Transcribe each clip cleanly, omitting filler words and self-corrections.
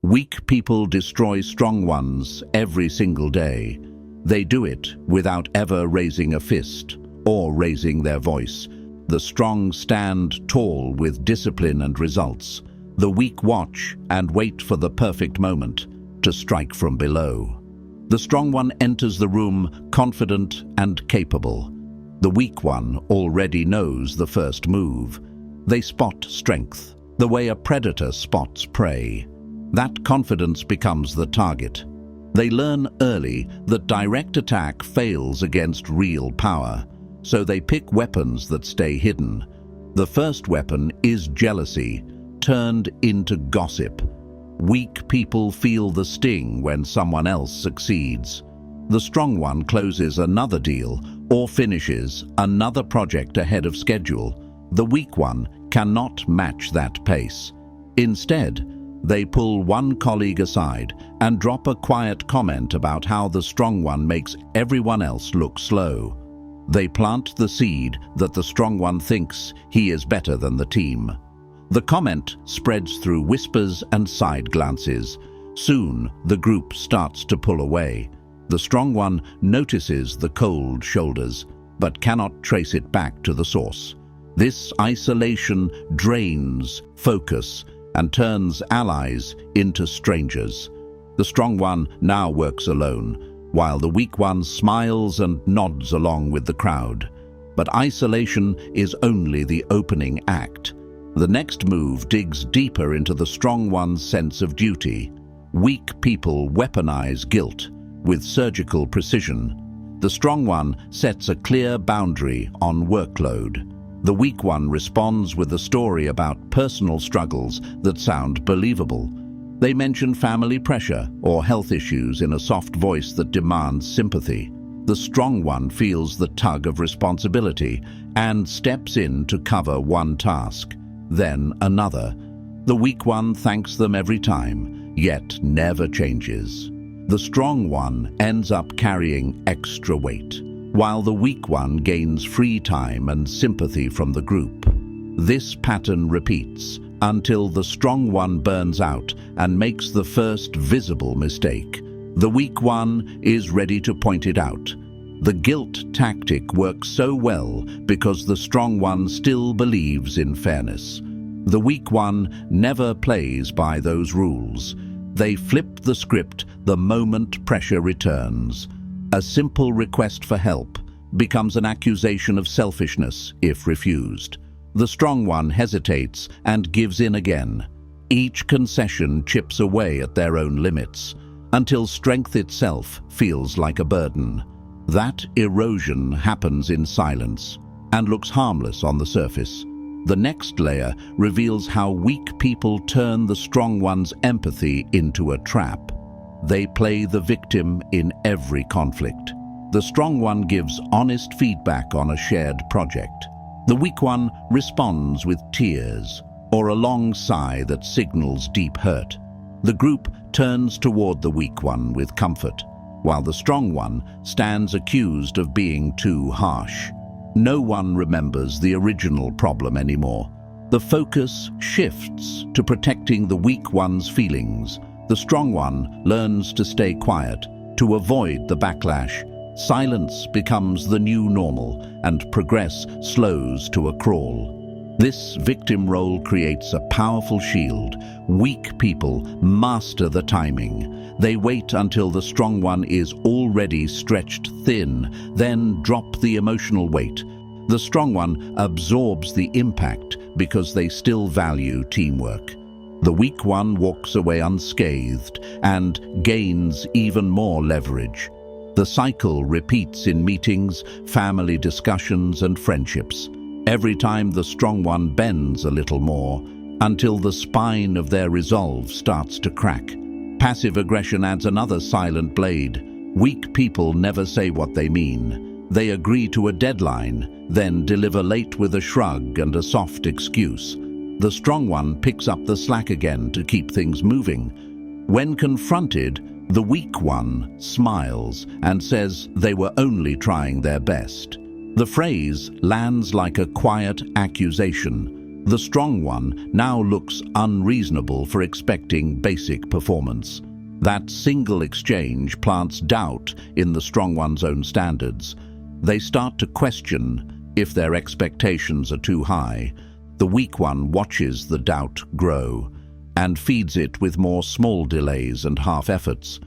Weak people destroy strong ones every single day. They do it without ever raising a fist or raising their voice. The strong stand tall with discipline and results. The weak watch and wait for the perfect moment to strike from below. The strong one enters the room confident and capable. The weak one already knows the first move. They spot strength, the way a predator spots prey. That confidence becomes the target. They learn early that direct attack fails against real power, so they pick weapons that stay hidden. The first weapon is jealousy, turned into gossip. Weak people feel the sting when someone else succeeds. The strong one closes another deal or finishes another project ahead of schedule. The weak one cannot match that pace. Instead, they pull one colleague aside and drop a quiet comment about how the strong one makes everyone else look slow. They plant the seed that the strong one thinks he is better than the team. The comment spreads through whispers and side glances. Soon, the group starts to pull away. The strong one notices the cold shoulders, but cannot trace it back to the source. This isolation drains focus and turns allies into strangers. The strong one now works alone, while the weak one smiles and nods along with the crowd. But isolation is only the opening act. The next move digs deeper into the strong one's sense of duty. Weak people weaponize guilt with surgical precision. The strong one sets a clear boundary on workload. The weak one responds with a story about personal struggles that sound believable. They mention family pressure or health issues in a soft voice that demands sympathy. The strong one feels the tug of responsibility and steps in to cover one task, then another. The weak one thanks them every time, yet never changes. The strong one ends up carrying extra weight, while the weak one gains free time and sympathy from the group. This pattern repeats until the strong one burns out and makes the first visible mistake. The weak one is ready to point it out. The guilt tactic works so well because the strong one still believes in fairness. The weak one never plays by those rules. They flip the script the moment pressure returns. A simple request for help becomes an accusation of selfishness if refused. The strong one hesitates and gives in again. Each concession chips away at their own limits until strength itself feels like a burden. That erosion happens in silence and looks harmless on the surface. The next layer reveals how weak people turn the strong one's empathy into a trap. They play the victim in every conflict. The strong one gives honest feedback on a shared project. The weak one responds with tears or a long sigh that signals deep hurt. The group turns toward the weak one with comfort, while the strong one stands accused of being too harsh. No one remembers the original problem anymore. The focus shifts to protecting the weak one's feelings. The strong one learns to stay quiet, to avoid the backlash. Silence becomes the new normal, and progress slows to a crawl. This victim role creates a powerful shield. Weak people master the timing. They wait until the strong one is already stretched thin, then drop the emotional weight. The strong one absorbs the impact because they still value teamwork. The weak one walks away unscathed and gains even more leverage. The cycle repeats in meetings, family discussions, and friendships. Every time the strong one bends a little more, until the spine of their resolve starts to crack. Passive aggression adds another silent blade. Weak people never say what they mean. They agree to a deadline, then deliver late with a shrug and a soft excuse. The strong one picks up the slack again to keep things moving. When confronted, the weak one smiles and says they were only trying their best. The phrase lands like a quiet accusation. The strong one now looks unreasonable for expecting basic performance. That single exchange plants doubt in the strong one's own standards. They start to question if their expectations are too high. The weak one watches the doubt grow and feeds it with more small delays and half-efforts.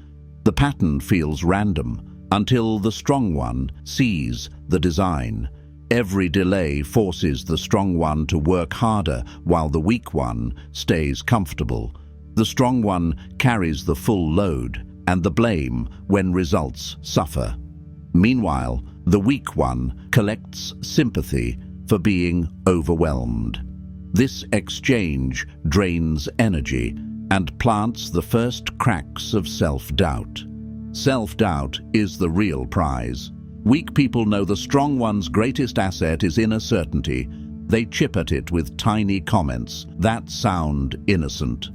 The pattern feels random until the strong one sees the design. Every delay forces the strong one to work harder while the weak one stays comfortable. The strong one carries the full load and the blame when results suffer. Meanwhile, the weak one collects sympathy for being overwhelmed. This exchange drains energy and plants the first cracks of self-doubt. Self-doubt is the real prize. Weak people know the strong one's greatest asset is inner certainty. They chip at it with tiny comments that sound innocent.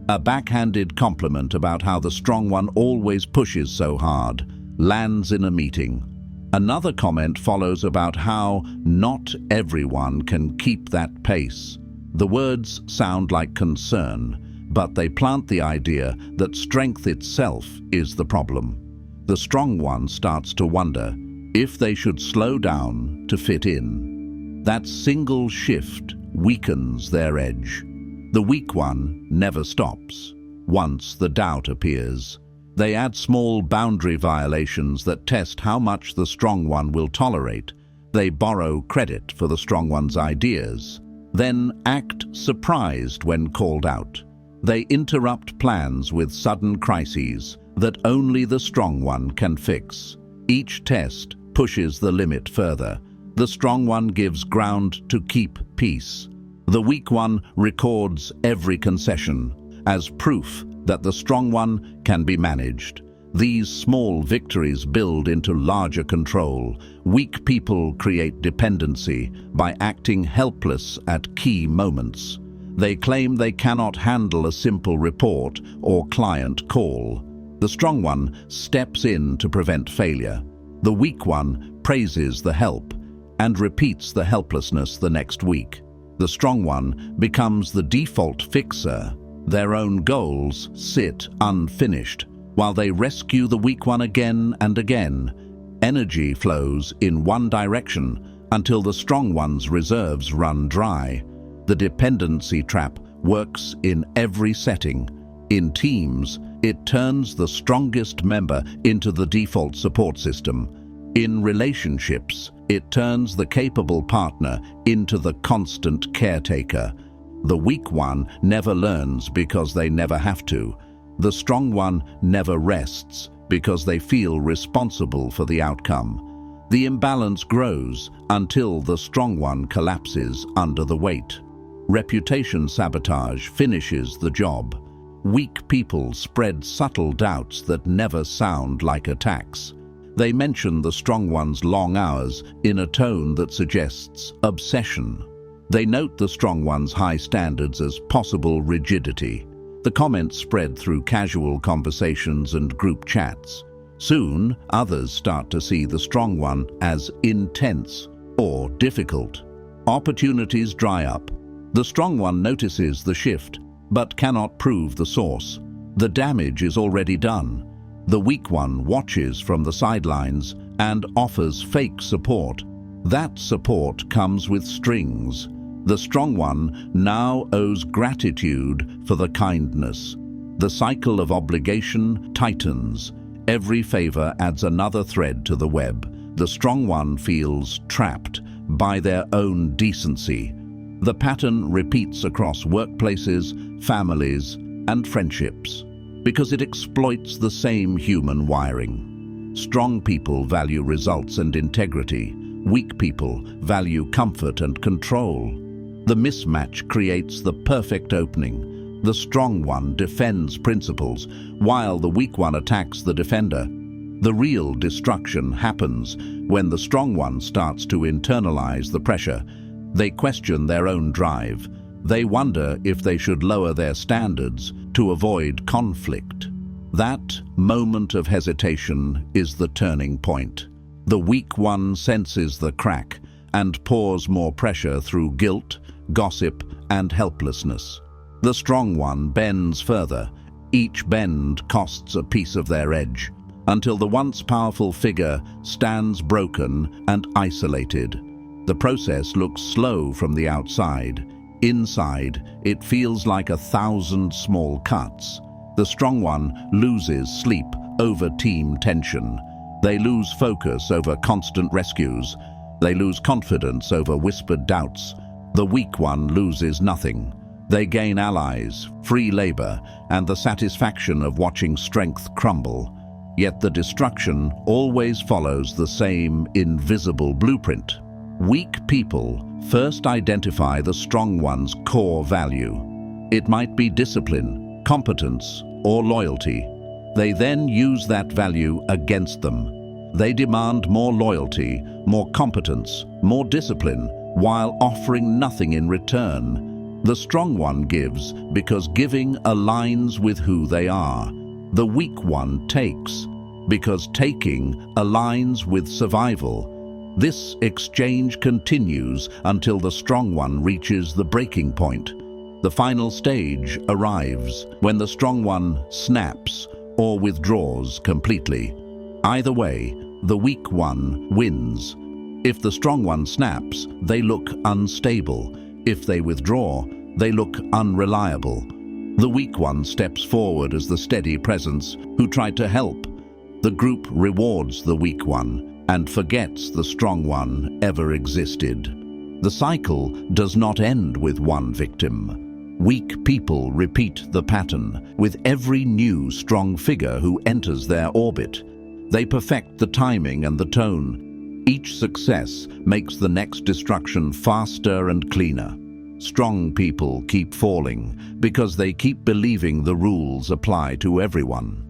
A backhanded compliment about how the strong one always pushes so hard lands in a meeting. Another comment follows about how not everyone can keep that pace. The words sound like concern, but they plant the idea that strength itself is the problem. The strong one starts to wonder if they should slow down to fit in. That single shift weakens their edge. The weak one never stops. Once the doubt appears, they add small boundary violations that test how much the strong one will tolerate. They borrow credit for the strong one's ideas, then act surprised when called out. They interrupt plans with sudden crises that only the strong one can fix. Each test pushes the limit further. The strong one gives ground to keep peace. The weak one records every concession as proof that the strong one can be managed. These small victories build into larger control. Weak people create dependency by acting helpless at key moments. They claim they cannot handle a simple report or client call. The strong one steps in to prevent failure. The weak one praises the help and repeats the helplessness the next week. The strong one becomes the default fixer. Their own goals sit unfinished while they rescue the weak one again and again. Energy flows in one direction until the strong one's reserves run dry. The dependency trap works in every setting. In teams, it turns the strongest member into the default support system. In relationships, it turns the capable partner into the constant caretaker. The weak one never learns because they never have to. The strong one never rests because they feel responsible for the outcome. The imbalance grows until the strong one collapses under the weight. Reputation sabotage finishes the job. Weak people spread subtle doubts that never sound like attacks. They mention the strong one's long hours in a tone that suggests obsession. They note the strong one's high standards as possible rigidity. The comments spread through casual conversations and group chats. Soon, others start to see the strong one as intense or difficult. Opportunities dry up. The strong one notices the shift, but cannot prove the source. The damage is already done. The weak one watches from the sidelines and offers fake support. That support comes with strings. The strong one now owes gratitude for the kindness. The cycle of obligation tightens. Every favor adds another thread to the web. The strong one feels trapped by their own decency. The pattern repeats across workplaces, families, and friendships because it exploits the same human wiring. Strong people value results and integrity. Weak people value comfort and control. The mismatch creates the perfect opening. The strong one defends principles, while the weak one attacks the defender. The real destruction happens when the strong one starts to internalize the pressure. They question their own drive. They wonder if they should lower their standards to avoid conflict. That moment of hesitation is the turning point. The weak one senses the crack and pours more pressure through guilt, gossip, and helplessness. The strong one bends further. Each bend costs a piece of their edge, until the once powerful figure stands broken and isolated. The process looks slow from the outside. Inside, it feels like 1,000 small cuts. The strong one loses sleep over team tension. They lose focus over constant rescues. They lose confidence over whispered doubts. The weak one loses nothing. They gain allies, free labor, and the satisfaction of watching strength crumble. Yet the destruction always follows the same invisible blueprint. Weak people first identify the strong one's core value. It might be discipline, competence, or loyalty. They then use that value against them. They demand more loyalty, more competence, more discipline, while offering nothing in return. The strong one gives because giving aligns with who they are. The weak one takes because taking aligns with survival. This exchange continues until the strong one reaches the breaking point. The final stage arrives when the strong one snaps or withdraws completely. Either way, the weak one wins. If the strong one snaps, they look unstable. If they withdraw, they look unreliable. The weak one steps forward as the steady presence who tried to help. The group rewards the weak one and forgets the strong one ever existed. The cycle does not end with one victim. Weak people repeat the pattern with every new strong figure who enters their orbit. They perfect the timing and the tone. Each success makes the next destruction faster and cleaner. Strong people keep falling because they keep believing the rules apply to everyone.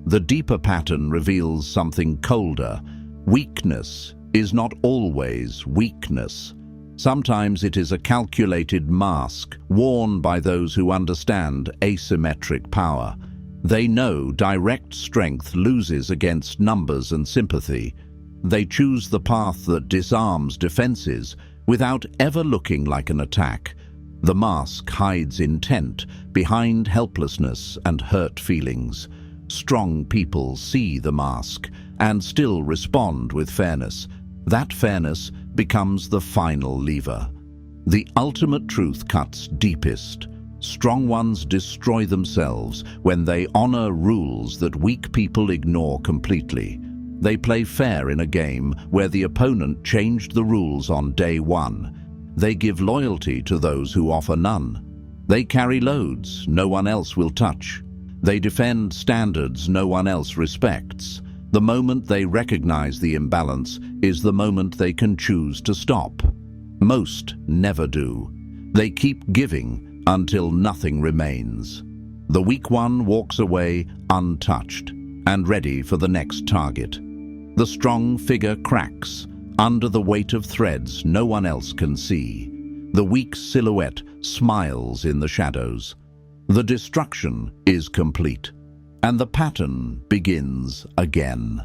The deeper pattern reveals something colder. Weakness is not always weakness. Sometimes it is a calculated mask worn by those who understand asymmetric power. They know direct strength loses against numbers and sympathy. They choose the path that disarms defenses without ever looking like an attack. The mask hides intent behind helplessness and hurt feelings. Strong people see the mask and still respond with fairness. That fairness becomes the final lever. The ultimate truth cuts deepest. Strong ones destroy themselves when they honor rules that weak people ignore completely. They play fair in a game where the opponent changed the rules on day one. They give loyalty to those who offer none. They carry loads no one else will touch. They defend standards no one else respects. The moment they recognize the imbalance is the moment they can choose to stop. Most never do. They keep giving until nothing remains. The weak one walks away untouched and ready for the next target. The strong figure cracks under the weight of threads no one else can see. The weak silhouette smiles in the shadows. The destruction is complete, and the pattern begins again.